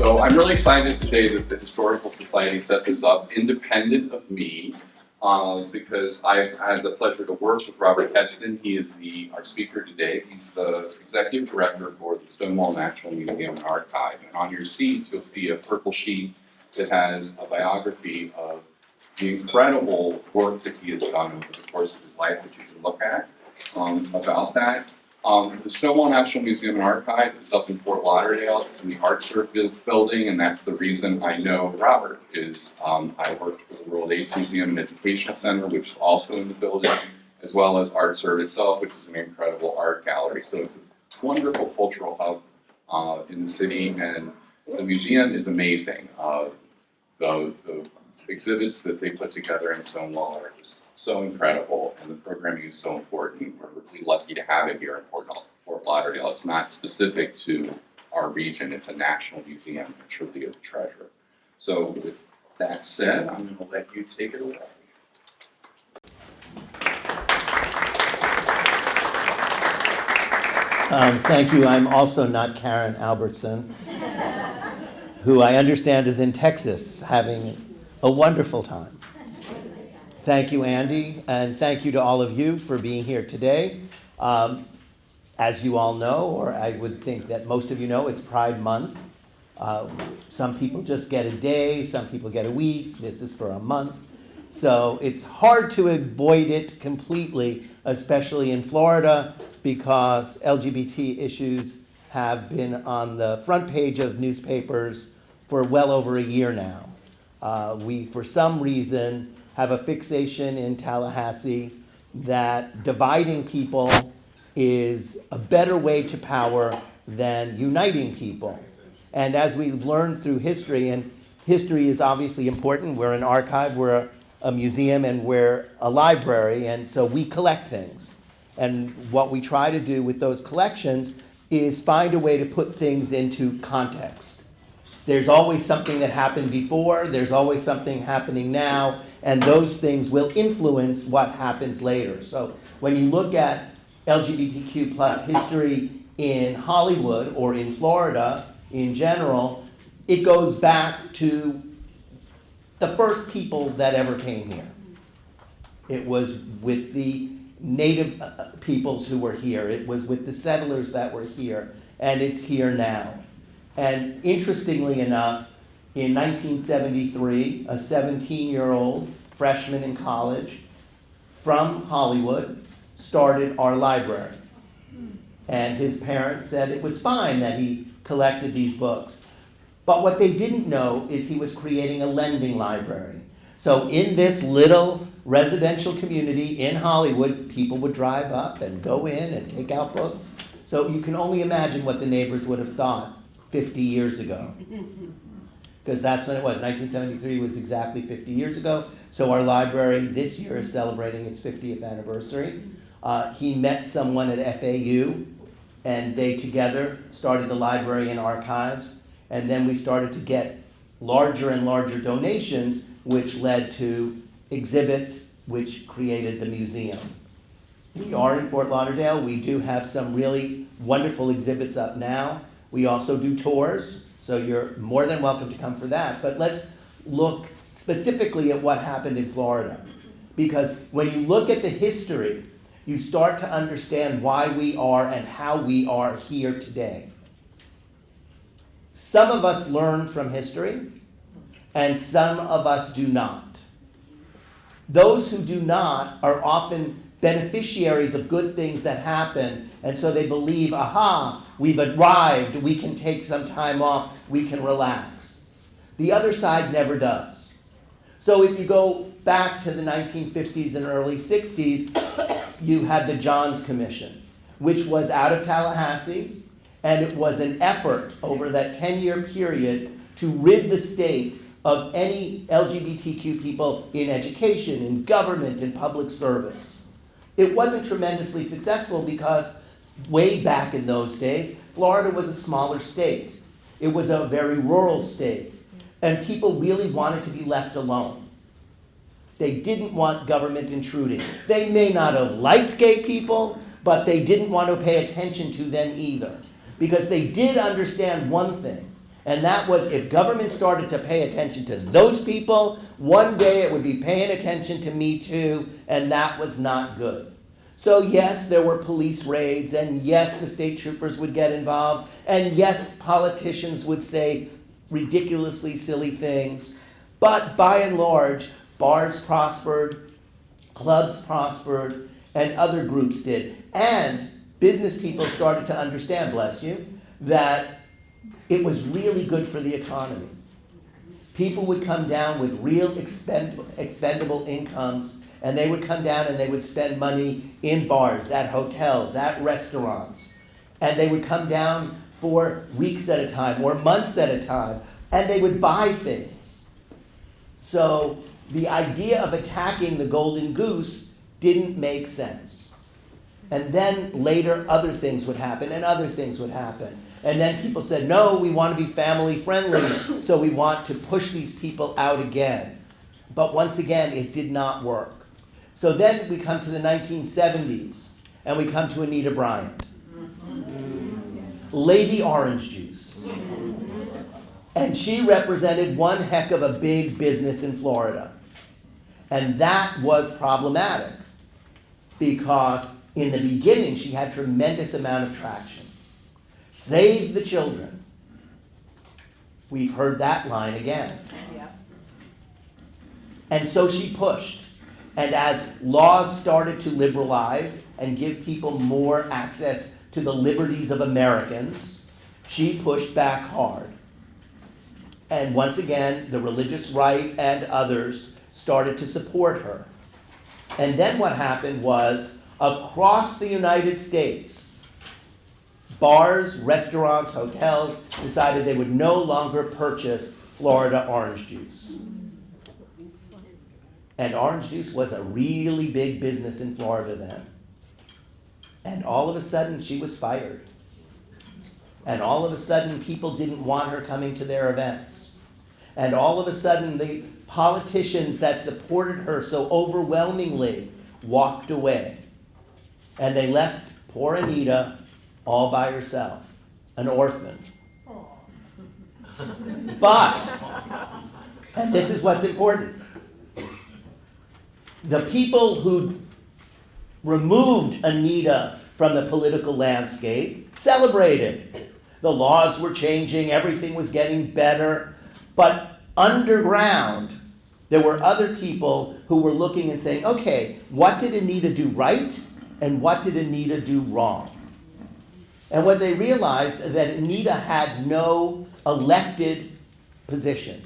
So I'm really excited today that the Historical Society set this up independent of me, because I've had the pleasure to work with Robert Kesten. He is our speaker today. He's the executive director for the Stonewall National Museum and Archive. And on your seat, you'll see a purple sheet that has a biography of the incredible work that he has done over the course of his life that you can look at about that. The Stonewall National Museum and Archive is up in Fort Lauderdale. It's in the Art Serve building, and that's the reason I know Robert is I worked for the World AIDS Museum and Educational Center, which is also in the building, as well as Art Serve itself, which is an incredible art gallery. So it's a wonderful cultural hub in the city, and the museum is amazing. The exhibits that they put together in Stonewall are just so incredible, and the programming is so important. We're really lucky to have it here in Fort Lauderdale. It's not specific to our region. It's a national museum. It truly is a treasure. So with that said, I'm going to let you take it away. Thank you. I'm also not Karen Albertson, who I understand is in Texas having a wonderful time. Thank you, Andy, and thank you to all of you for being here today. As you all know, or I would think that most of you know, it's Pride Month. Some people just get a day, some people get a week. This is for a month. So it's hard to avoid it completely, especially in Florida, because LGBT issues have been on the front page of newspapers for well over a year now. We, for some reason, have a fixation in Tallahassee that dividing people is a better way to power than uniting people. And as we've learned through history, and history is obviously important, we're an archive, we're a museum, and we're a library, and so we collect things. And what we try to do with those collections is find a way to put things into context. There's always something that happened before, there's always something happening now, and those things will influence what happens later. So when you look at LGBTQ plus history in Hollywood or in Florida in general, it goes back to the first people that ever came here. It was with the native peoples who were here, it was with the settlers that were here, and it's here now. And interestingly enough, in 1973, a 17-year-old freshman in college from Hollywood started our library. And his parents said it was fine that he collected these books. But what they didn't know is he was creating a lending library. So in this little residential community in Hollywood, people would drive up and go in and take out books. So you can only imagine what the neighbors would have thought 50 years ago, because that's when it was. 1973 was exactly 50 years ago. So our library this year is celebrating its 50th anniversary. He met someone at FAU, and they together started the library and archives. And then we started to get larger and larger donations, which led to exhibits, which created the museum. We are in Fort Lauderdale. We do have some really wonderful exhibits up now. We also do tours, so you're more than welcome to come for that. But let's look specifically at what happened in Florida. Because when you look at the history, you start to understand why we are and how we are here today. Some of us learn from history, and some of us do not. Those who do not are often beneficiaries of good things that happen, and so they believe, aha, we've arrived, we can take some time off, we can relax. The other side never does. So if you go back to the 1950s and early 60s, you had the Johns Commission, which was out of Tallahassee, and it was an effort over that 10-year period to rid the state of any LGBTQ people in education, in government, in public service. It wasn't tremendously successful because way back in those days, Florida was a smaller state. It was a very rural state, and people really wanted to be left alone. They didn't want government intruding. They may not have liked gay people, but they didn't want to pay attention to them either, because they did understand one thing, And that was, if government started to pay attention to those people, one day it would be paying attention to me too, and that was not good. So yes, there were police raids, and yes, the state troopers would get involved, and yes, politicians would say ridiculously silly things. But by and large, bars prospered, clubs prospered, and other groups did. And business people started to understand, bless you, that it was really good for the economy. People would come down with real expendable incomes, and they would come down and they would spend money in bars, at hotels, at restaurants. And they would come down for weeks at a time or months at a time, and they would buy things. So the idea of attacking the golden goose didn't make sense. And then later other things would happen and other things would happen. And then people said, no, we want to be family friendly, so we want to push these people out again. But once again, it did not work. So then we come to the 1970s, and we come to Anita Bryant. Lady Orange Juice. And she represented one heck of a big business in Florida. And that was problematic, because in the beginning she had tremendous amount of traction. Save the children. We've heard that line again. Yeah. And so she pushed. And as laws started to liberalize and give people more access to the liberties of Americans, she pushed back hard. And once again, the religious right and others started to support her. And then what happened was, across the United States, bars, restaurants, hotels decided they would no longer purchase Florida orange juice. And orange juice was a really big business in Florida then. And all of a sudden, she was fired. And all of a sudden, people didn't want her coming to their events. And all of a sudden, the politicians that supported her so overwhelmingly walked away. And they left poor Anita all by herself, an orphan. But, and this is what's important, the people who removed Anita from the political landscape celebrated. The laws were changing, everything was getting better, but underground, there were other people who were looking and saying, okay, what did Anita do right, and what did Anita do wrong? And what they realized that Anita had no elected position.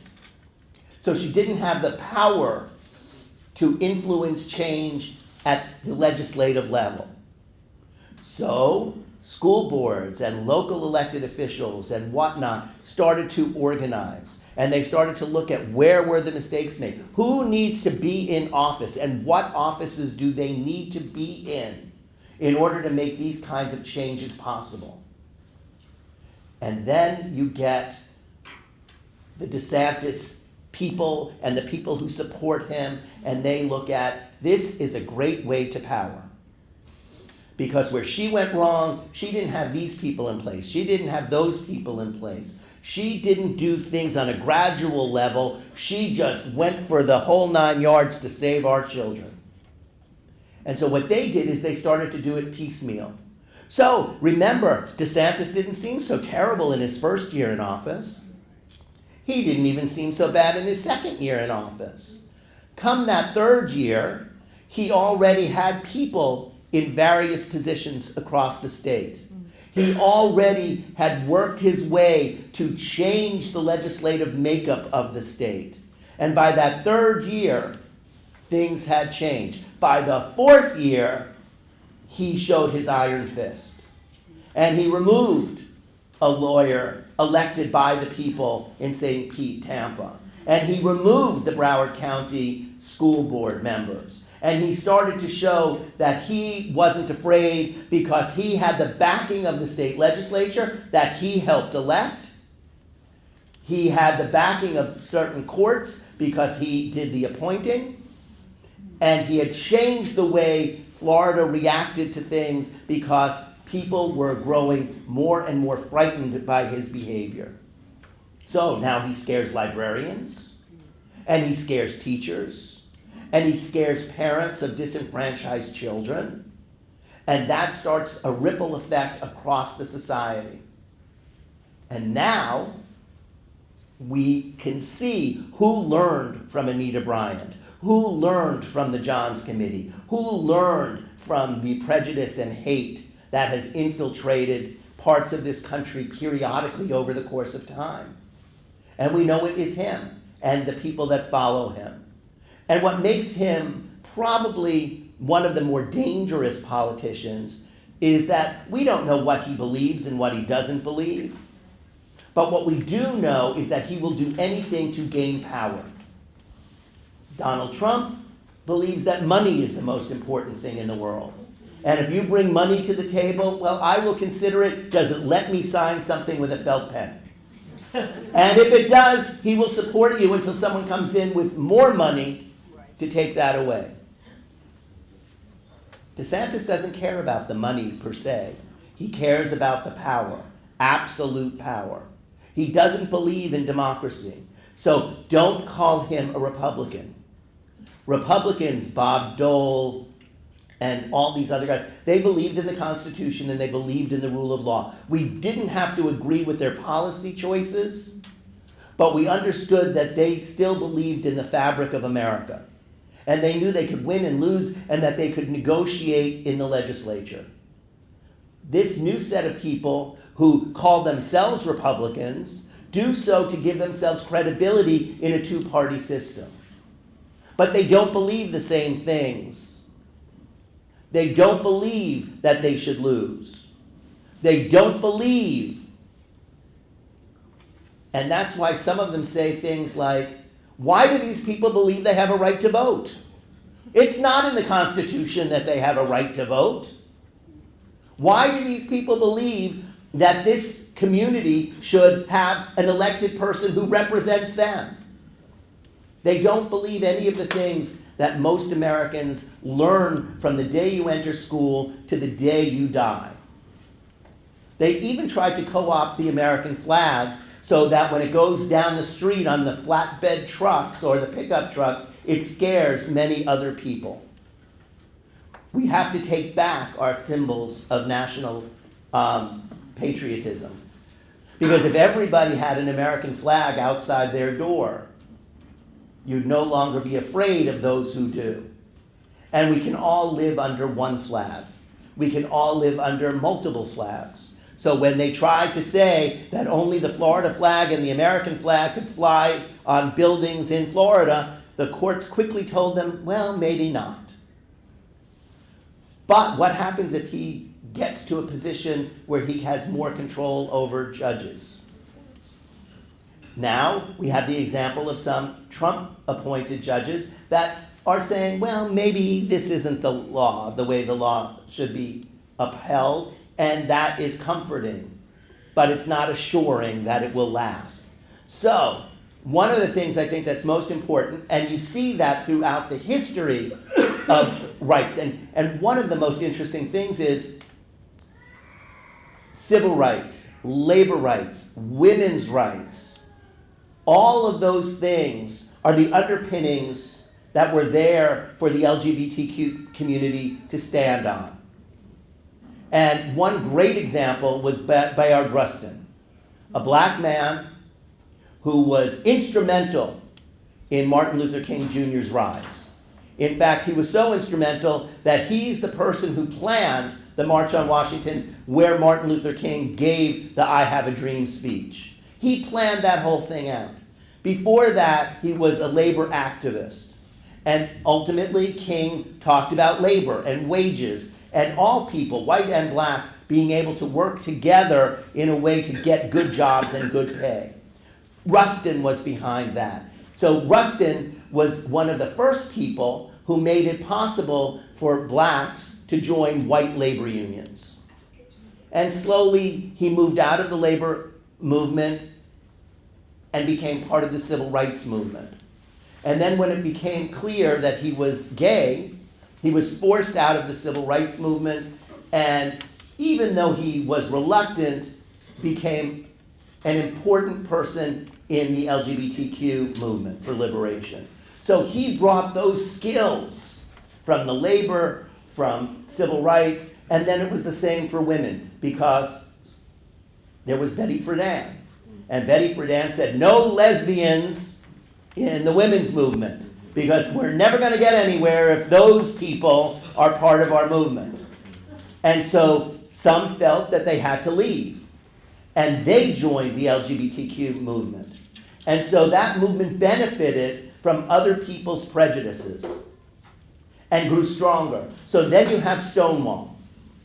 So she didn't have the power to influence change at the legislative level. So school boards and local elected officials and whatnot started to organize. And they started to look at where were the mistakes made. Who needs to be in office, and what offices do they need to be in order to make these kinds of changes possible. And then you get the DeSantis people and the people who support him, and they look at, this is a great way to power. Because where she went wrong, she didn't have these people in place. She didn't have those people in place. She didn't do things on a gradual level. She just went for the whole 9 yards to save our children. And so what they did is they started to do it piecemeal. So remember, DeSantis didn't seem so terrible in his first year in office. He didn't even seem so bad in his second year in office. Come that third year, he already had people in various positions across the state. He already had worked his way to change the legislative makeup of the state. And by that third year, things had changed. By the fourth year, he showed his iron fist. And he removed a lawyer elected by the people in St. Pete, Tampa. And he removed the Broward County school board members. And he started to show that he wasn't afraid because he had the backing of the state legislature that he helped elect. He had the backing of certain courts because he did the appointing. And he had changed the way Florida reacted to things because people were growing more and more frightened by his behavior. So now he scares librarians, and he scares teachers, and he scares parents of disenfranchised children, and that starts a ripple effect across the society. And now we can see who learned from Anita Bryant, who learned from the Johns Committee, who learned from the prejudice and hate that has infiltrated parts of this country periodically over the course of time. And we know it is him and the people that follow him. And what makes him probably one of the more dangerous politicians is that we don't know what he believes and what he doesn't believe. But what we do know is that he will do anything to gain power. Donald Trump believes that money is the most important thing in the world. And if you bring money to the table, well, I will consider it. Does it let me sign something with a felt pen? And if it does, he will support you until someone comes in with more money to take that away. DeSantis doesn't care about the money per se. He cares about the power, absolute power. He doesn't believe in democracy. So don't call him a Republican. Republicans, Bob Dole, and all these other guys, they believed in the Constitution and they believed in the rule of law. We didn't have to agree with their policy choices, but we understood that they still believed in the fabric of America. And they knew they could win and lose and that they could negotiate in the legislature. This new set of people who call themselves Republicans do so to give themselves credibility in a two-party system. But they don't believe the same things. They don't believe that they should lose. They don't believe. And that's why some of them say things like, why do these people believe they have a right to vote? It's not in the Constitution that they have a right to vote. Why do these people believe that this community should have an elected person who represents them? They don't believe any of the things that most Americans learn from the day you enter school to the day you die. They even tried to co-opt the American flag so that when it goes down the street on the flatbed trucks or the pickup trucks, it scares many other people. We have to take back our symbols of national patriotism. Because if everybody had an American flag outside their door, you'd no longer be afraid of those who do. And we can all live under one flag. We can all live under multiple flags. So when they tried to say that only the Florida flag and the American flag could fly on buildings in Florida, the courts quickly told them, well, maybe not. But what happens if he gets to a position where he has more control over judges? Now we have the example of some Trump-appointed judges that are saying, well, maybe this isn't the law, the way the law should be upheld, and that is comforting, but it's not assuring that it will last. So one of the things I think that's most important, and you see that throughout the history of rights, and one of the most interesting things is civil rights, labor rights, women's rights. All of those things are the underpinnings that were there for the LGBTQ community to stand on. And one great example was Bayard Rustin, a black man who was instrumental in Martin Luther King Jr.'s rise. In fact, he was so instrumental that he's the person who planned the March on Washington where Martin Luther King gave the I Have a Dream speech. He planned that whole thing out. Before that, he was a labor activist. And ultimately, King talked about labor and wages and all people, white and black, being able to work together in a way to get good jobs and good pay. Rustin was behind that. So Rustin was one of the first people who made it possible for blacks to join white labor unions. And slowly, he moved out of the labor movement and became part of the civil rights movement. And then when it became clear that he was gay, he was forced out of the civil rights movement, and even though he was reluctant, became an important person in the LGBTQ movement for liberation. So he brought those skills from the labor, from civil rights, and then it was the same for women, because there was Betty Friedan. And Betty Friedan said, no lesbians in the women's movement, because we're never going to get anywhere if those people are part of our movement. And so some felt that they had to leave. And they joined the LGBTQ movement. And so that movement benefited from other people's prejudices and grew stronger. So then you have Stonewall.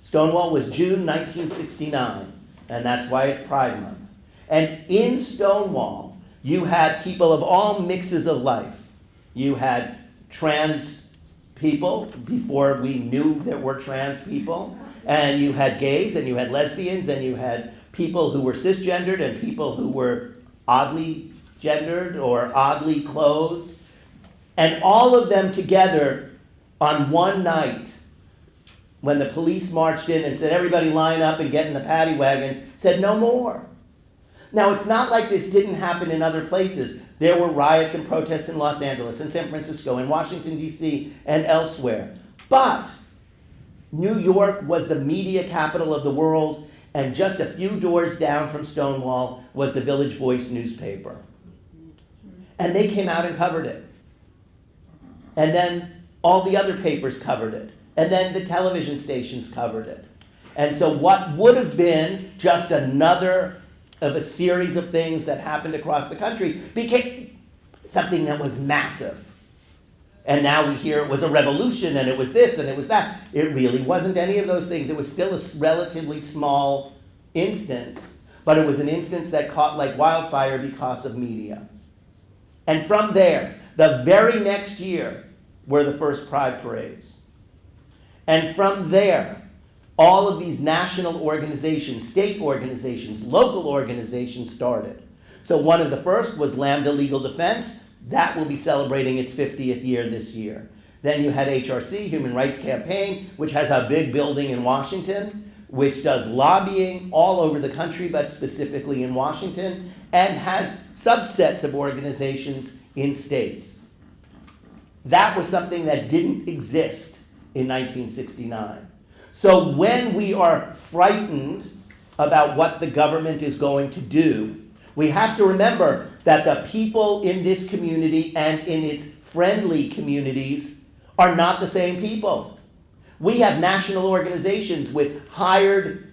Stonewall was June 1969, and that's why it's Pride Month. And in Stonewall, you had people of all mixes of life. You had trans people before we knew there were trans people, and you had gays, and you had lesbians, and you had people who were cisgendered and people who were oddly gendered or oddly clothed. And all of them together on one night, when the police marched in and said, everybody line up and get in the paddy wagons, said no more. Now, it's not like this didn't happen in other places. There were riots and protests in Los Angeles, in San Francisco, in Washington, D.C., and elsewhere. But New York was the media capital of the world, and just a few doors down from Stonewall was the Village Voice newspaper. And they came out and covered it. And then all the other papers covered it. And then the television stations covered it. And so what would have been just another of a series of things that happened across the country became something that was massive. And now we hear it was a revolution and it was this and it was that. It really wasn't any of those things. It was still a relatively small instance, but it was an instance that caught like wildfire because of media. And from there, the very next year were the first Pride parades. And from there, all of these national organizations, state organizations, local organizations started. So one of the first was Lambda Legal Defense. That will be celebrating its 50th year this year. Then you had HRC, Human Rights Campaign, which has a big building in Washington, which does lobbying all over the country, but specifically in Washington, and has subsets of organizations in states. That was something that didn't exist in 1969. So when we are frightened about what the government is going to do, we have to remember that the people in this community and in its friendly communities are not the same people. We have national organizations with hired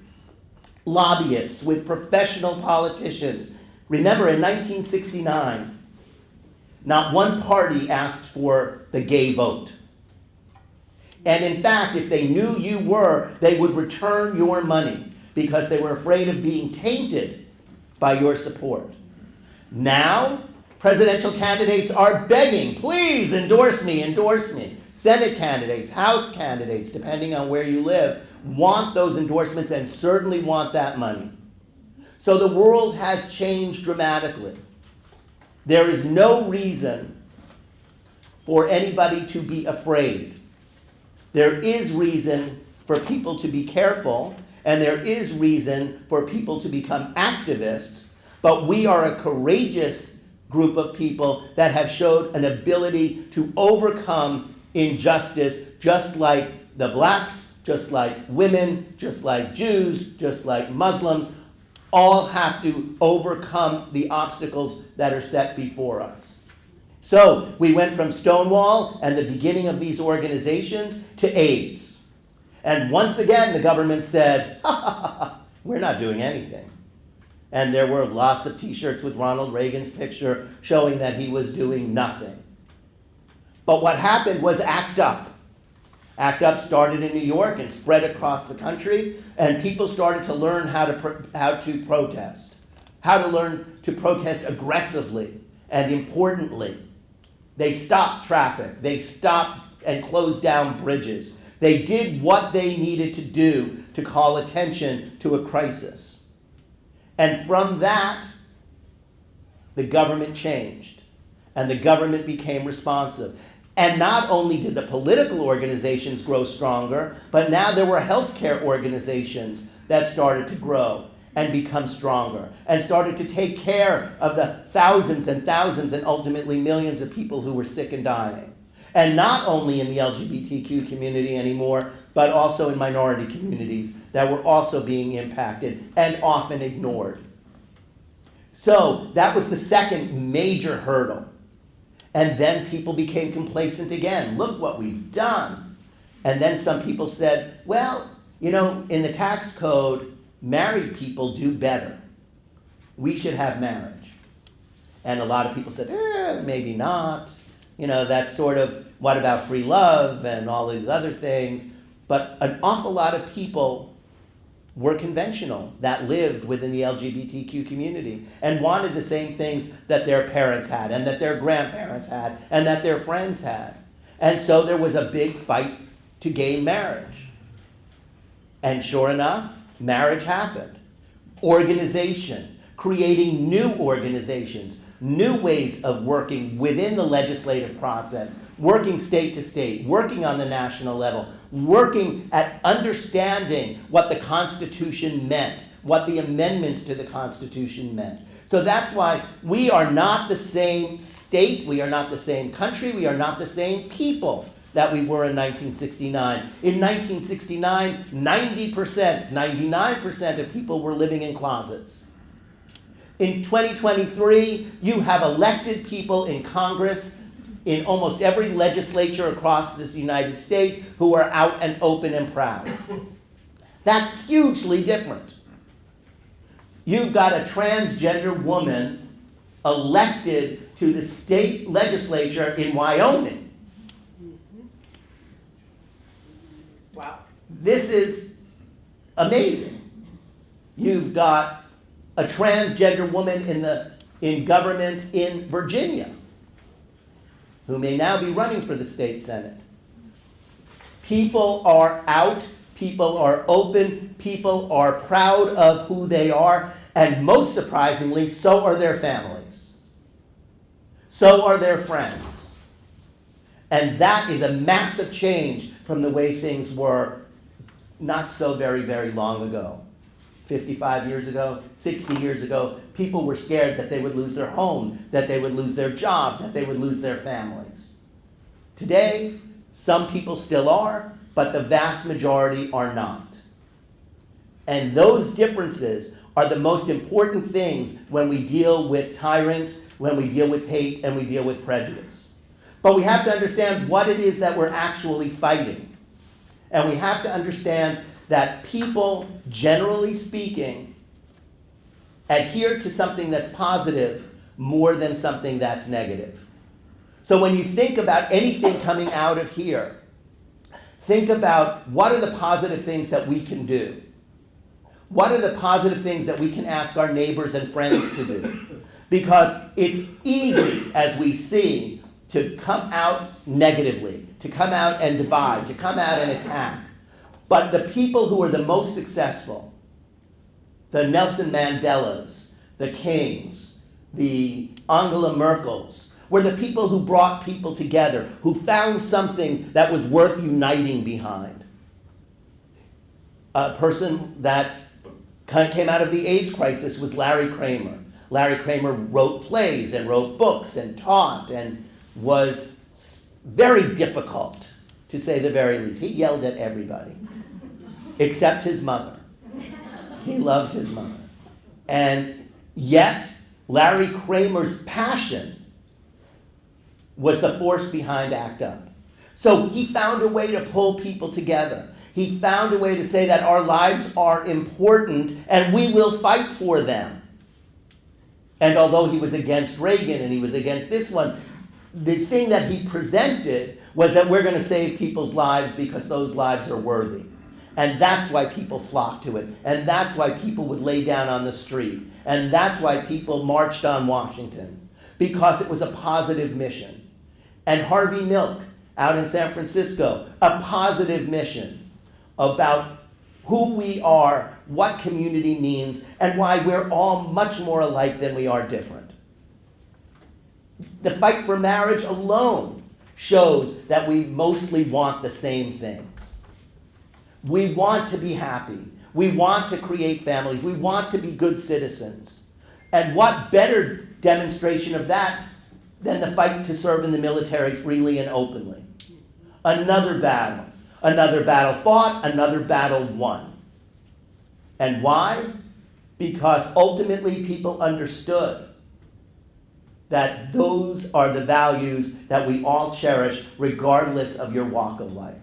lobbyists, with professional politicians. Remember, in 1969, not one party asked for the gay vote. And in fact, if they knew you were, they would return your money because they were afraid of being tainted by your support. Now, presidential candidates are begging, please endorse me, endorse me. Senate candidates, House candidates, depending on where you live, want those endorsements and certainly want that money. So the world has changed dramatically. There is no reason for anybody to be afraid. There is reason for people to be careful, and there is reason for people to become activists, but we are a courageous group of people that have showed an ability to overcome injustice, just like the blacks, just like women, just like Jews, just like Muslims, all have to overcome the obstacles that are set before us. So we went from Stonewall and the beginning of these organizations to AIDS. And once again, the government said, ha, ha, ha, ha, we're not doing anything. And there were lots of t-shirts with Ronald Reagan's picture showing that he was doing nothing. But what happened was ACT UP. ACT UP started in New York and spread across the country, and people started to learn how to protest, how to learn to protest aggressively and importantly. They stopped traffic. They stopped and closed down bridges. They did what they needed to do to call attention to a crisis. And from that, the government changed, and the government became responsive. And not only did the political organizations grow stronger, but now there were healthcare organizations that started to grow. and become stronger, and started to take care of the thousands and thousands and ultimately millions of people who were sick and dying. And not only in the LGBTQ community anymore, but also in minority communities that were also being impacted and often ignored. So that was the second major hurdle. And then people became complacent again. Look what we've done. And then some people said, well, you know, in the tax code, married people do better. We should have marriage. And a lot of people said, maybe not. You know, that's sort of, what about free love and all these other things? But an awful lot of people were conventional that lived within the LGBTQ community and wanted the same things that their parents had and that their grandparents had and that their friends had. And so there was a big fight to gain marriage. And sure enough, marriage happened. Organization, creating new organizations, new ways of working within the legislative process, working state to state, working on the national level, working at understanding what the Constitution meant, what the amendments to the Constitution meant. So that's why we are not the same state, we are not the same country, we are not the same people that we were in 1969. In 1969, 90%, 99% of people were living in closets. In 2023, you have elected people in Congress, in almost every legislature across this United States, who are out and open and proud. That's hugely different. You've got a transgender woman elected to the state legislature in Wyoming. Wow. This is amazing. You've got a transgender woman in government in Virginia who may now be running for the state senate. People are out, people are open, people are proud of who they are, and most surprisingly, so are their families. So are their friends. And that is a massive change from the way things were not so very, very long ago. 55 years ago, 60 years ago, people were scared that they would lose their home, that they would lose their job, that they would lose their families. Today, some people still are, but the vast majority are not. And those differences are the most important things when we deal with tyrants, when we deal with hate, and we deal with prejudice. But we have to understand what it is that we're actually fighting. And we have to understand that people, generally speaking, adhere to something that's positive more than something that's negative. So when you think about anything coming out of here, think about what are the positive things that we can do? What are the positive things that we can ask our neighbors and friends to do? Because it's easy, as we see, to come out negatively, to come out and divide, to come out and attack. But the people who are the most successful, the Nelson Mandelas, the Kings, the Angela Merkels, were the people who brought people together, who found something that was worth uniting behind. A person that came out of the AIDS crisis was Larry Kramer. Larry Kramer wrote plays and wrote books and taught and was very difficult, to say the very least. He yelled at everybody, except his mother. He loved his mother. And yet, Larry Kramer's passion was the force behind ACT UP. So he found a way to pull people together. He found a way to say that our lives are important and we will fight for them. And although he was against Reagan and he was against this one, the thing that he presented was that we're going to save people's lives because those lives are worthy. And that's why people flocked to it. And that's why people would lay down on the street. And that's why people marched on Washington. Because it was a positive mission. And Harvey Milk, out in San Francisco, a positive mission about who we are, what community means, and why we're all much more alike than we are different. The fight for marriage alone shows that we mostly want the same things. We want to be happy. We want to create families. We want to be good citizens. And what better demonstration of that than the fight to serve in the military freely and openly? Another battle fought, another battle won. And why? Because ultimately people understood that those are the values that we all cherish regardless of your walk of life.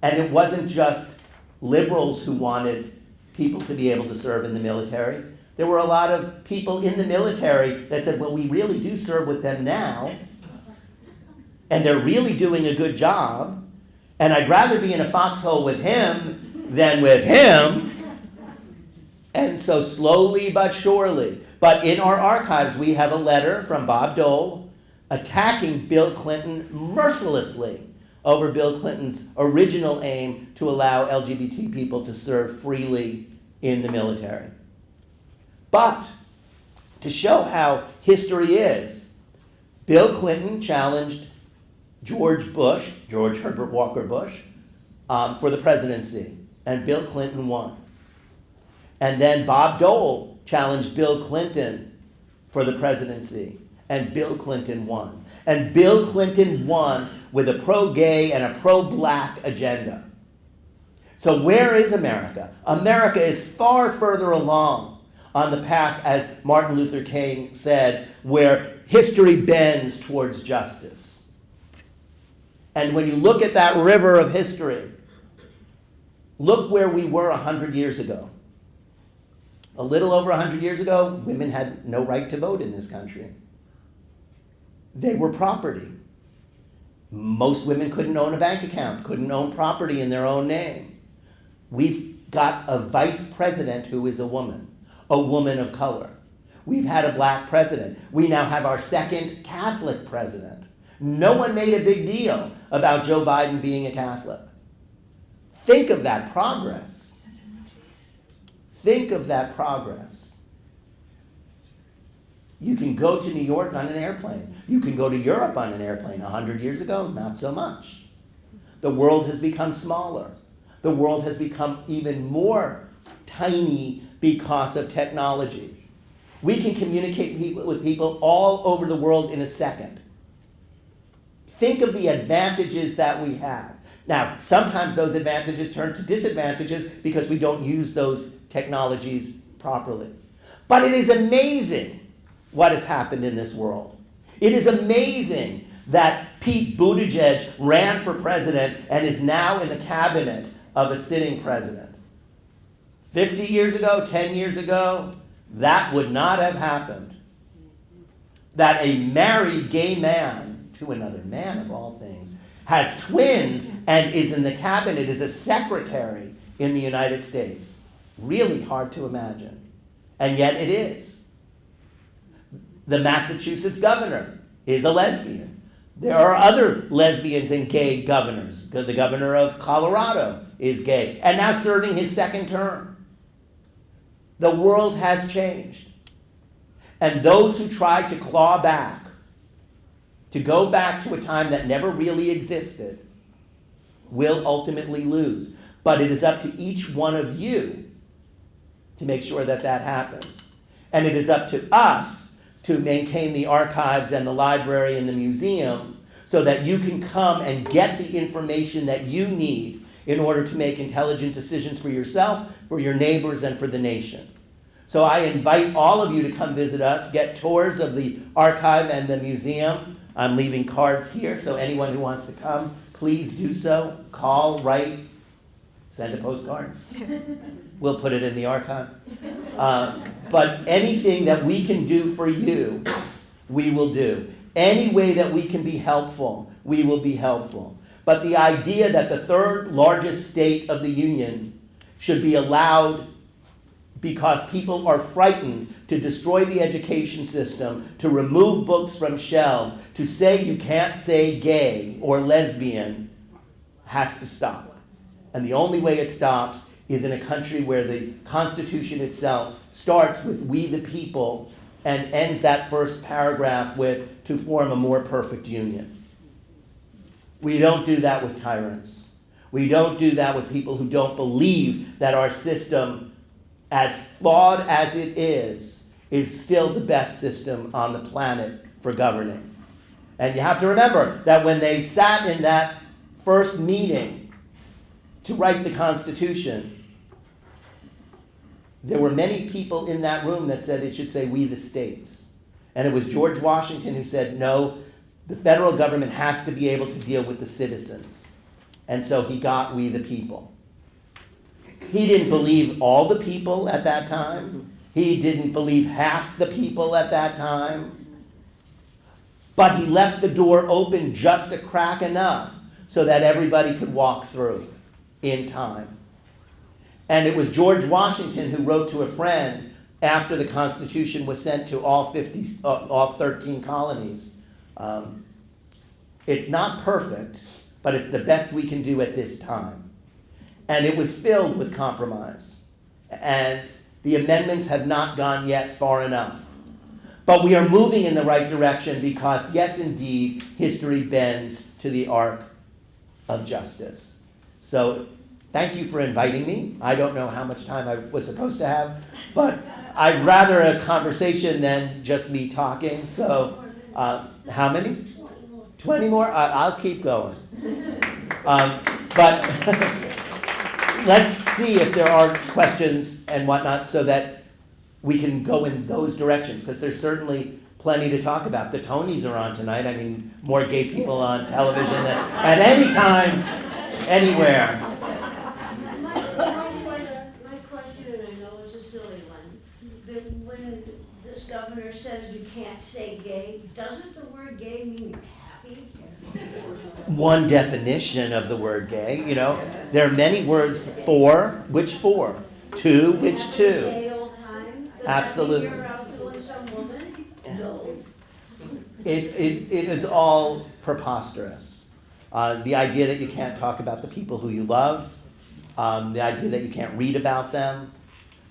And it wasn't just liberals who wanted people to be able to serve in the military. There were a lot of people in the military that said, well, we really do serve with them now, and they're really doing a good job, and I'd rather be in a foxhole with him than with him. And so slowly but surely, but in our archives we have a letter from Bob Dole attacking Bill Clinton mercilessly over Bill Clinton's original aim to allow LGBT people to serve freely in the military. But to show how history is, Bill Clinton challenged George Herbert Walker Bush, for the presidency, and Bill Clinton won. And then Bob Dole challenged Bill Clinton for the presidency, and Bill Clinton won. And Bill Clinton won with a pro-gay and a pro-black agenda. So where is America? America is far further along on the path, as Martin Luther King said, where history bends towards justice. And when you look at that river of history, look where we were 100 years ago. A little over 100 years ago, women had no right to vote in this country. They were property. Most women couldn't own a bank account, couldn't own property in their own name. We've got a vice president who is a woman of color. We've had a black president. We now have our second Catholic president. No one made a big deal about Joe Biden being a Catholic. Think of that progress. Think of that progress. You can go to New York on an airplane. You can go to Europe on an airplane. 100 years ago, not so much. The world has become smaller. The world has become even more tiny because of technology. We can communicate with people all over the world in a second. Think of the advantages that we have. Now, sometimes those advantages turn to disadvantages because we don't use those technologies properly. But it is amazing what has happened in this world. It is amazing that Pete Buttigieg ran for president and is now in the cabinet of a sitting president. 50 years ago, 10 years ago, that would not have happened. That a married gay man, to another man of all things, has twins and is in the cabinet as a secretary in the United States. Really hard to imagine. And yet it is. The Massachusetts governor is a lesbian. There are other lesbians and gay governors. The governor of Colorado is gay and now serving his second term. The world has changed. And those who try to claw back, to go back to a time that never really existed, will ultimately lose. But it is up to each one of you to make sure that that happens. And it is up to us to maintain the archives and the library and the museum so that you can come and get the information that you need in order to make intelligent decisions for yourself, for your neighbors, and for the nation. So I invite all of you to come visit us, get tours of the archive and the museum. I'm leaving cards here, so anyone who wants to come, please do so. Call, write, send a postcard. We'll put it in the archive. But anything that we can do for you, we will do. Any way that we can be helpful, we will be helpful. But the idea that the third largest state of the Union should be allowed, because people are frightened, to destroy the education system, to remove books from shelves, to say you can't say gay or lesbian, has to stop. And the only way it stops is in a country where the Constitution itself starts with "we the people" and ends that first paragraph with "to form a more perfect union." We don't do that with tyrants. We don't do that with people who don't believe that our system, as flawed as it is still the best system on the planet for governing. And you have to remember that when they sat in that first meeting to write the Constitution, there were many people in that room that said it should say "we the states." And it was George Washington who said, no, the federal government has to be able to deal with the citizens. And so he got "we the people." He didn't believe all the people at that time. He didn't believe half the people at that time. But he left the door open just a crack enough so that everybody could walk through in time. And it was George Washington who wrote to a friend after the Constitution was sent to all 13 colonies. It's not perfect, but it's the best we can do at this time. And it was filled with compromise. And the amendments have not gone yet far enough. But we are moving in the right direction because, yes, indeed, history bends to the arc of justice. So thank you for inviting me. I don't know how much time I was supposed to have, but I'd rather a conversation than just me talking. So how many? 20 more? I'll keep going. But let's see if there are questions and whatnot so that we can go in those directions, because there's certainly plenty to talk about. The Tonys are on tonight. I mean, more gay people on television than at any time, anywhere. My question, and I know it's a silly one, that when this governor says you can't say gay, doesn't the word gay mean you're happy? One definition of the word gay, there are many words. For, which for? To, which to? Gay all time? Does Absolutely. that mean you're out doing some woman? No. It is all preposterous. The idea that you can't talk about the people who you love, the idea that you can't read about them,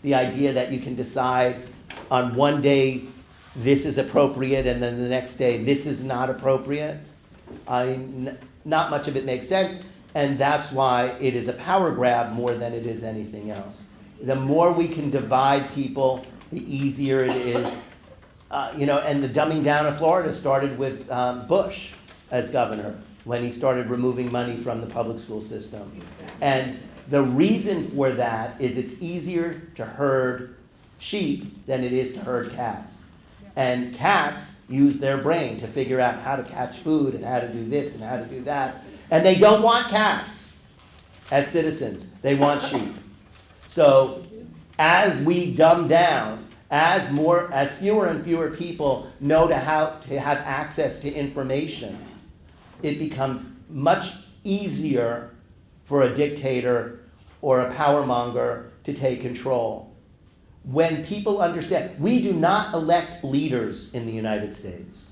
the idea that you can decide on one day this is appropriate and then the next day this is not appropriate. Not much of it makes sense, and that's why it is a power grab more than it is anything else. The more we can divide people, the easier it is. And the dumbing down of Florida started with Bush as governor, when he started removing money from the public school system. And the reason for that is it's easier to herd sheep than it is to herd cats. And cats use their brain to figure out how to catch food and how to do this and how to do that. And they don't want cats as citizens. They want sheep. So as we dumb down, as fewer and fewer people know how to have access to information, it becomes much easier for a dictator or a powermonger to take control. When people understand, we do not elect leaders in the United States.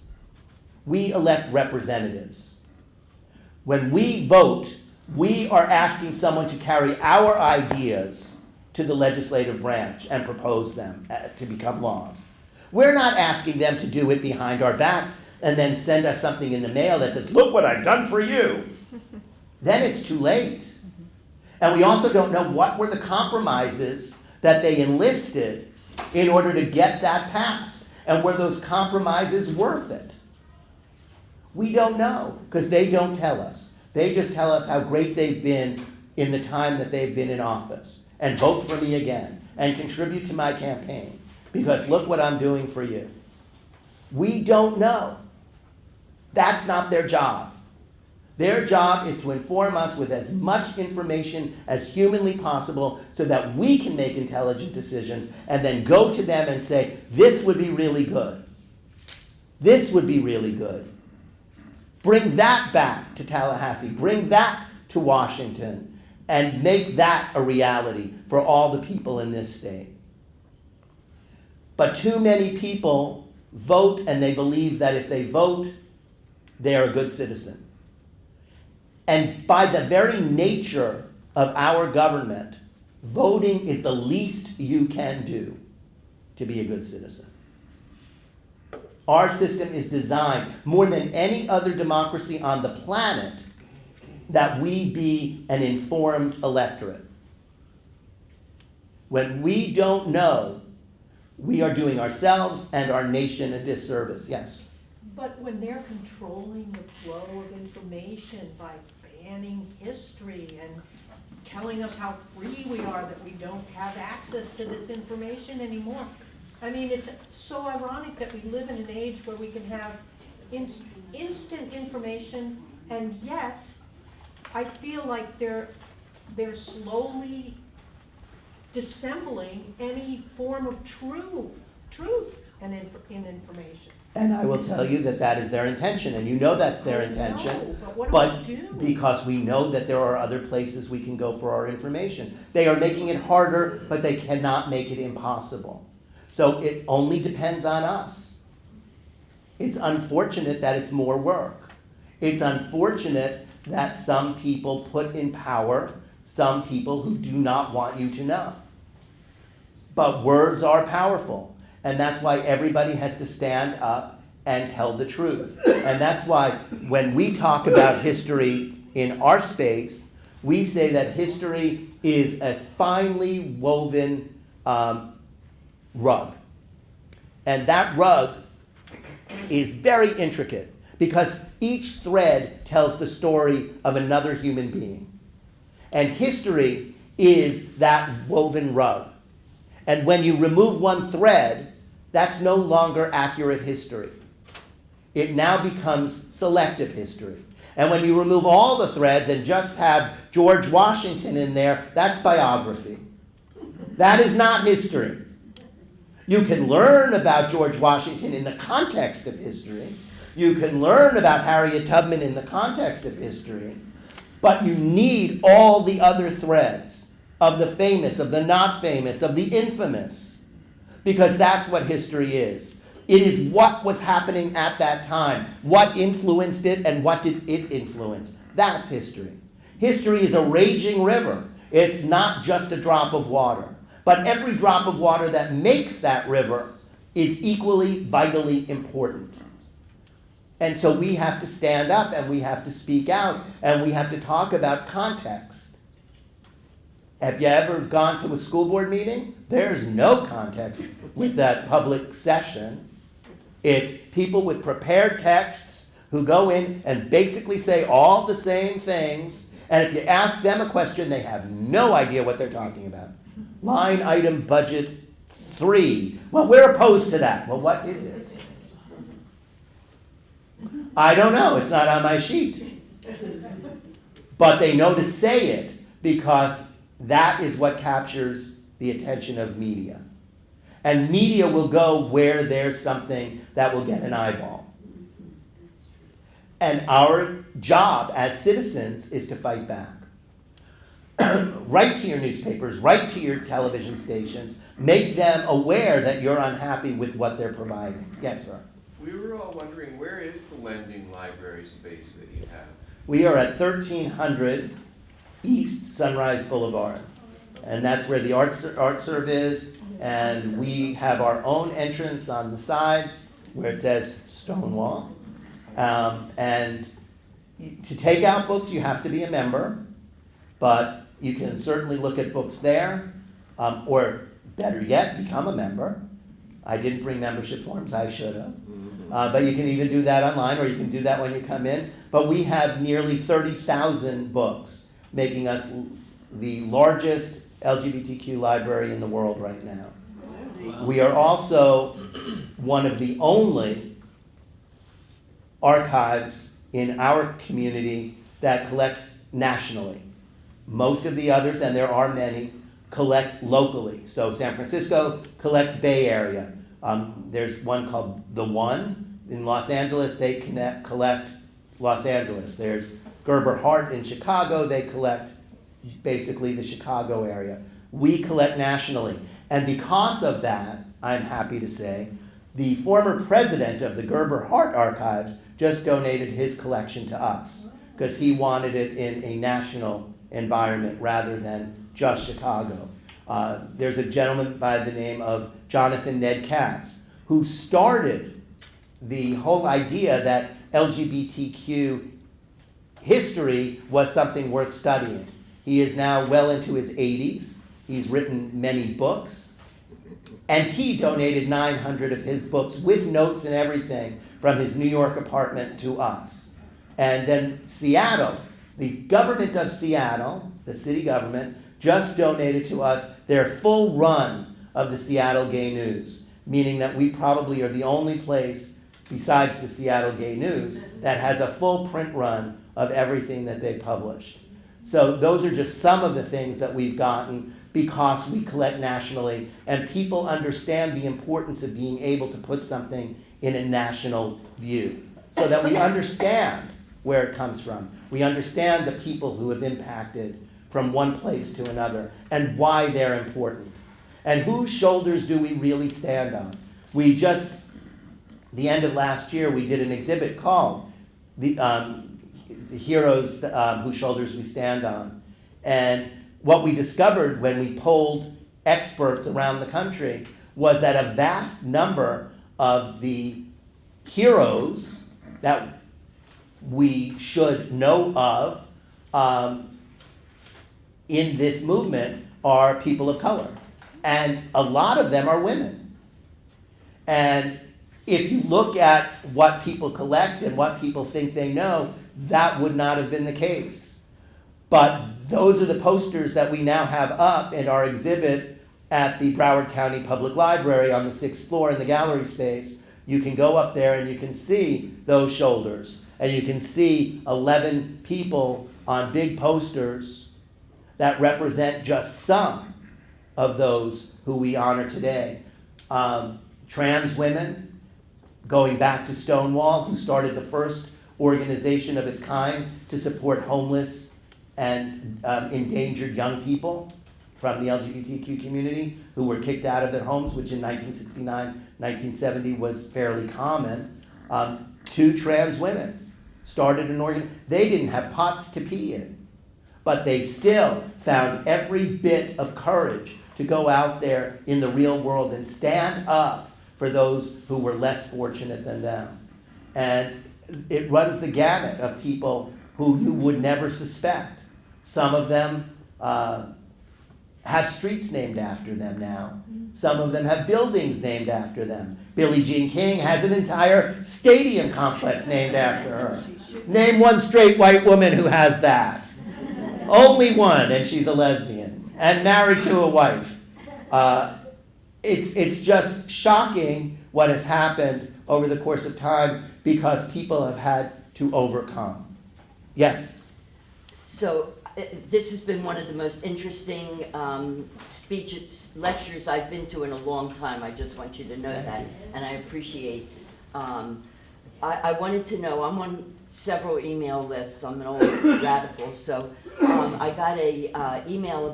We elect representatives. When we vote, we are asking someone to carry our ideas to the legislative branch and propose them to become laws. We're not asking them to do it behind our backs and then send us something in the mail that says, look what I've done for you. Then it's too late. And we also don't know what were the compromises that they enlisted in order to get that passed. And were those compromises worth it? We don't know, because they don't tell us. They just tell us how great they've been in the time that they've been in office. And vote for me again. And contribute to my campaign. Because look what I'm doing for you. We don't know. That's not their job. Their job is to inform us with as much information as humanly possible so that we can make intelligent decisions and then go to them and say, this would be really good. This would be really good. Bring that back to Tallahassee. Bring that to Washington and make that a reality for all the people in this state. But too many people vote and they believe that if they vote, they are a good citizen. And by the very nature of our government, voting is the least you can do to be a good citizen. Our system is designed, more than any other democracy on the planet, that we be an informed electorate. When we don't know, we are doing ourselves and our nation a disservice. Yes? But when they're controlling the flow of information by banning history and telling us how free we are that we don't have access to this information anymore. I mean, it's so ironic that we live in an age where we can have instant information, and yet I feel like they're slowly dissembling any form of truth in information. And I will tell you that that is their intention, and you know that's their intention. No, but what do we do? Because we know that there are other places we can go for our information. They are making it harder, but they cannot make it impossible. So it only depends on us. It's unfortunate that it's more work. It's unfortunate that some people put in power some people who do not want you to know. But words are powerful. And that's why everybody has to stand up and tell the truth. And that's why when we talk about history in our space, we say that history is a finely woven rug. And that rug is very intricate because each thread tells the story of another human being. And history is that woven rug. And when you remove one thread, that's no longer accurate history. It now becomes selective history. And when you remove all the threads and just have George Washington in there, that's biography. That is not history. You can learn about George Washington in the context of history. You can learn about Harriet Tubman in the context of history. But you need all the other threads of the famous, of the not famous, of the infamous. Because that's what history is. It is what was happening at that time, what influenced it, and what did it influence. That's history. History is a raging river. It's not just a drop of water. But every drop of water that makes that river is equally, vitally important. And so we have to stand up, and we have to speak out, and we have to talk about context. Have you ever gone to a school board meeting? There's no context with that public session. It's people with prepared texts who go in and basically say all the same things. And if you ask them a question, they have no idea what they're talking about. Line item budget 3. Well, we're opposed to that. Well, what is it? I don't know. It's not on my sheet. But they know to say it because that is what captures the attention of media. And media will go where there's something that will get an eyeball. And our job as citizens is to fight back. Write to your newspapers, write to your television stations, make them aware that you're unhappy with what they're providing. Yes, sir? We were all wondering, where is the lending library space that you have? We are at 1300 East Sunrise Boulevard. And that's where the art serve is. And we have our own entrance on the side where it says Stonewall. And to take out books, you have to be a member. But you can certainly look at books there. Or better yet, become a member. I didn't bring membership forms, I should have. But you can even do that online, or you can do that when you come in. But we have nearly 30,000 books, making us the largest LGBTQ library in the world right now. We are also one of the only archives in our community that collects nationally. Most of the others, and there are many, collect locally. So San Francisco collects Bay Area. There's one called The One in Los Angeles. They collect Los Angeles. There's Gerber Hart in Chicago. They collect basically the Chicago area. We collect nationally. And because of that, I'm happy to say, the former president of the Gerber Hart Archives just donated his collection to us because he wanted it in a national environment rather than just Chicago. There's a gentleman by the name of Jonathan Ned Katz who started the whole idea that LGBTQ history was something worth studying. He is now well into his 80s. He's written many books. And he donated 900 of his books with notes and everything from his New York apartment to us. And then Seattle, the government of Seattle, the city government, just donated to us their full run of the Seattle Gay News, meaning that we probably are the only place besides the Seattle Gay News that has a full print run of everything that they published. So those are just some of the things that we've gotten because we collect nationally, and people understand the importance of being able to put something in a national view so that we understand where it comes from. We understand the people who have impacted from one place to another and why they're important. And whose shoulders do we really stand on? The end of last year, we did an exhibit called The Heroes Whose Shoulders We Stand On. And what we discovered when we polled experts around the country was that a vast number of the heroes that we should know of in this movement are people of color. And a lot of them are women. And if you look at what people collect and what people think they know, that would not have been the case. But those are the posters that we now have up in our exhibit at the Broward County Public Library on the 6th floor in the gallery space. You can go up there and you can see those shoulders. And you can see 11 people on big posters that represent just some of those who we honor today. Trans women, going back to Stonewall, who started the first organization of its kind to support homeless and endangered young people from the LGBTQ community who were kicked out of their homes, which in 1969, 1970 was fairly common. 2 trans women started an organization. They didn't have pots to pee in, but they still found every bit of courage to go out there in the real world and stand up for those who were less fortunate than them. And it runs the gamut of people who you would never suspect. Some of them have streets named after them now. Some of them have buildings named after them. Billie Jean King has an entire stadium complex named after her. Name one straight white woman who has that. Only one, and she's a lesbian and married to a wife. It's just shocking what has happened over the course of time because people have had to overcome. Yes? So this has been one of the most interesting lectures I've been to in a long time. I just want you to know that, and I appreciate. I wanted to know, I'm on several email lists. I'm an old radical, so I got a email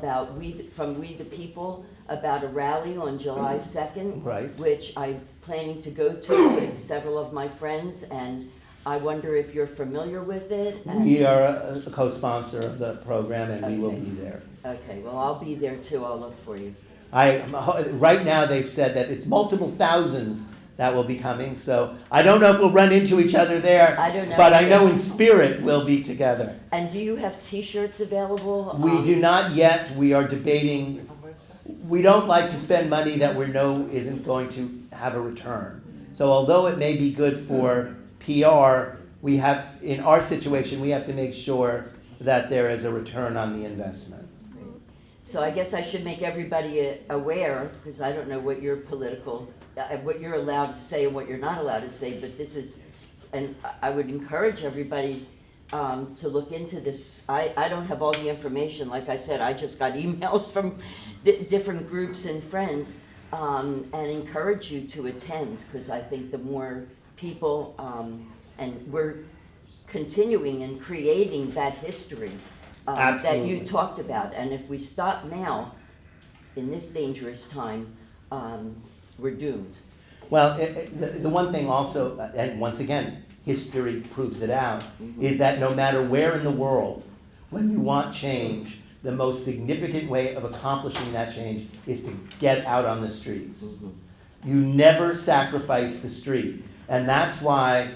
from We the People about a rally on July 2nd, Right. which I'm planning to go to with several of my friends, and I wonder if you're familiar with it. We are a co-sponsor of the program, and we will be there. Okay, well, I'll be there too. I'll look for you. Right now, they've said that it's multiple thousands that will be coming, so I don't know if we'll run into each other there. I don't know. But I know in spirit we'll be together. And do you have T-shirts available? We do not yet. We are debating. We don't like to spend money that we know isn't going to have a return. So although it may be good for PR, we have, in our situation, we have to make sure that there is a return on the investment. So I guess I should make everybody aware, because I don't know what your what you're allowed to say and what you're not allowed to say, but this is, and I would encourage everybody to look into this. I don't have all the information. Like I said, I just got emails from different groups and friends, and encourage you to attend, because I think the more people, and we're continuing and creating that history that you talked about. And if we stop now, in this dangerous time, we're doomed. Well, the one thing also, and once again, history proves it out, is that no matter where in the world, when you want change, the most significant way of accomplishing that change is to get out on the streets. You never sacrifice the street. And that's why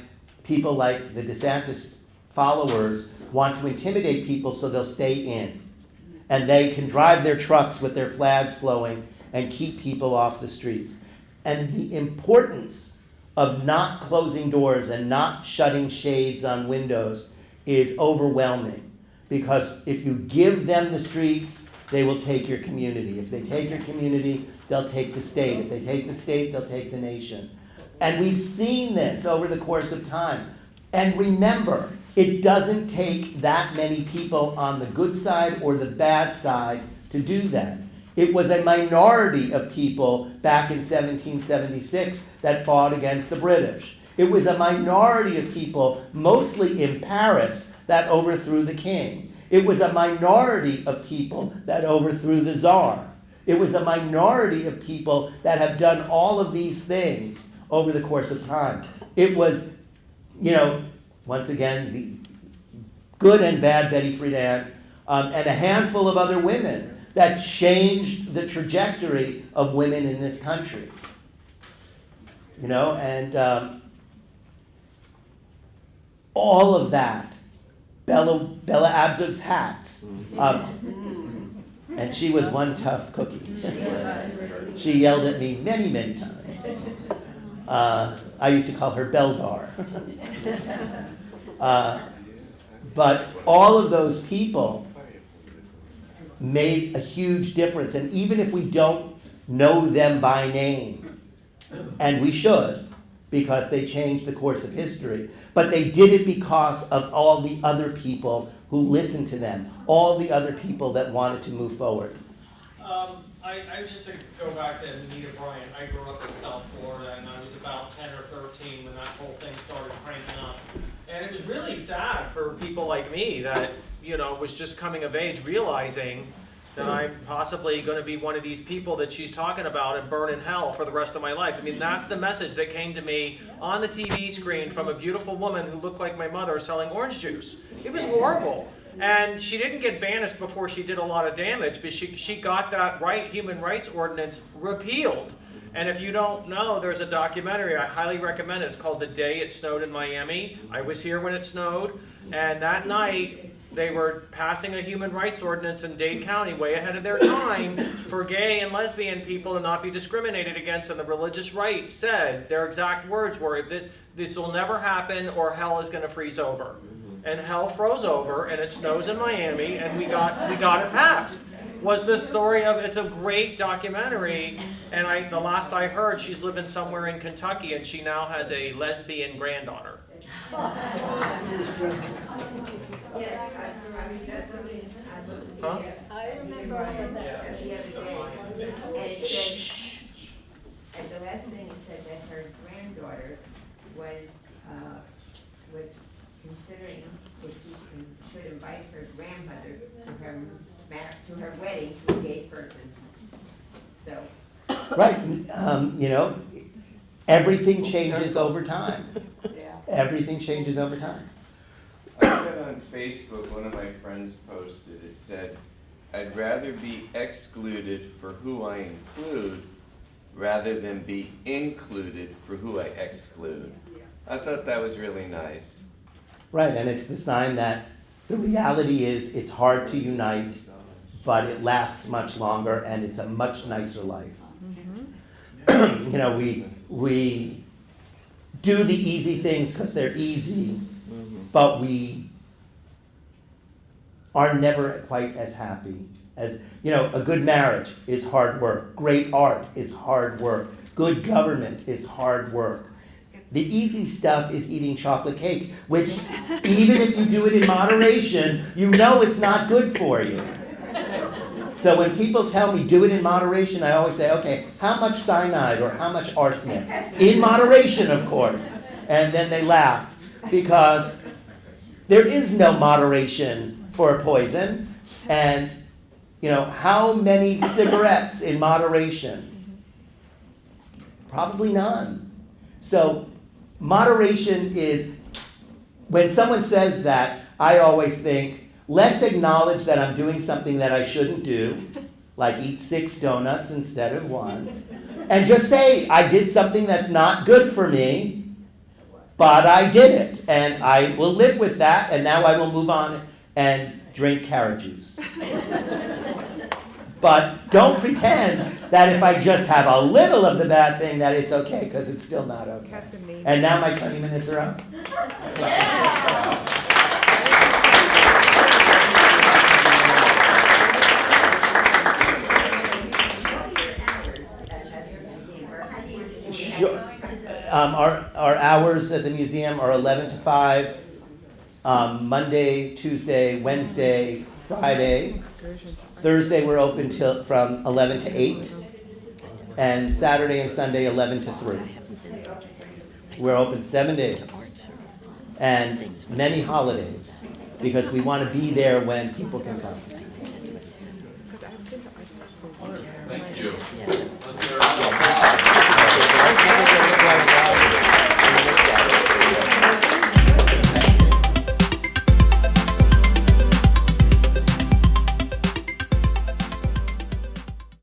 people like the DeSantis followers want to intimidate people so they'll stay in. And they can drive their trucks with their flags flowing and keep people off the streets. And the importance of not closing doors and not shutting shades on windows is overwhelming. Because if you give them the streets, they will take your community. If they take your community, they'll take the state. If they take the state, they'll take the nation. And we've seen this over the course of time. And remember, it doesn't take that many people on the good side or the bad side to do that. It was a minority of people back in 1776 that fought against the British. It was a minority of people, mostly in Paris, that overthrew the king. It was a minority of people that overthrew the Tsar. It was a minority of people that have done all of these things over the course of time. It was, once again, the good and bad Betty Friedan, and a handful of other women that changed the trajectory of women in this country. All of that, Bella Abzug's hats, and she was one tough cookie. She yelled at me many, many times. I used to call her Beldar. But all of those people made a huge difference. And even if we don't know them by name, and we should, because they changed the course of history, but they did it because of all the other people who listened to them, all the other people that wanted to move forward. I just to go back to Anita Bryant. I grew up in South Florida, and I was about 10 or 13 when that whole thing started cranking up. And it was really sad for people like me that, was just coming of age, realizing that I'm possibly going to be one of these people that she's talking about and burn in hell for the rest of my life. I mean, that's the message that came to me on the TV screen from a beautiful woman who looked like my mother selling orange juice. It was horrible. And she didn't get banished before she did a lot of damage, but she got that human rights ordinance repealed. And if you don't know, there's a documentary I highly recommend it. It's called The Day It Snowed in Miami. I was here when it snowed, and that night they were passing a human rights ordinance in Dade County way ahead of their time for gay and lesbian people to not be discriminated against, and the religious right said, their exact words were, this will never happen or hell is going to freeze over. And hell froze over, and it snows in Miami, and we got it passed. Was the story of, it's a great documentary, and the last I heard, she's living somewhere in Kentucky, and she now has a lesbian granddaughter. Huh? I remember all of that the other day, and it said, and the last thing it said that her granddaughter was considering if she should invite her grandmother to her wedding to a gay person. So. Right, everything changes over time. Yeah. Everything changes over time. I read on Facebook, one of my friends posted, it said, I'd rather be excluded for who I include rather than be included for who I exclude. I thought that was really nice. Right, and it's the sign that the reality is it's hard to unite, but it lasts much longer and it's a much nicer life. We do the easy things because they're easy, but we are never quite as happy as, a good marriage is hard work. Great art is hard work. Good government is hard work. The easy stuff is eating chocolate cake, which even if you do it in moderation, it's not good for you. So when people tell me do it in moderation, I always say, okay, how much cyanide or how much arsenic? In moderation, of course. And then they laugh because there is no moderation for a poison. And, how many cigarettes in moderation? Probably none. So moderation is, when someone says that, I always think, let's acknowledge that I'm doing something that I shouldn't do, like eat 6 donuts instead of 1, and just say, I did something that's not good for me, But I did it, and I will live with that, and now I will move on and drink carrot juice. But don't pretend that if I just have a little of the bad thing that it's okay, because it's still not okay. And now my 20 minutes are up. Sure. Our hours at the museum are 11 to 5, Monday, Tuesday, Wednesday, Friday. Thursday we're open from 11 to 8, and Saturday and Sunday 11 to 3. We're open 7 days, and many holidays, because we want to be there when people can come. Thank you.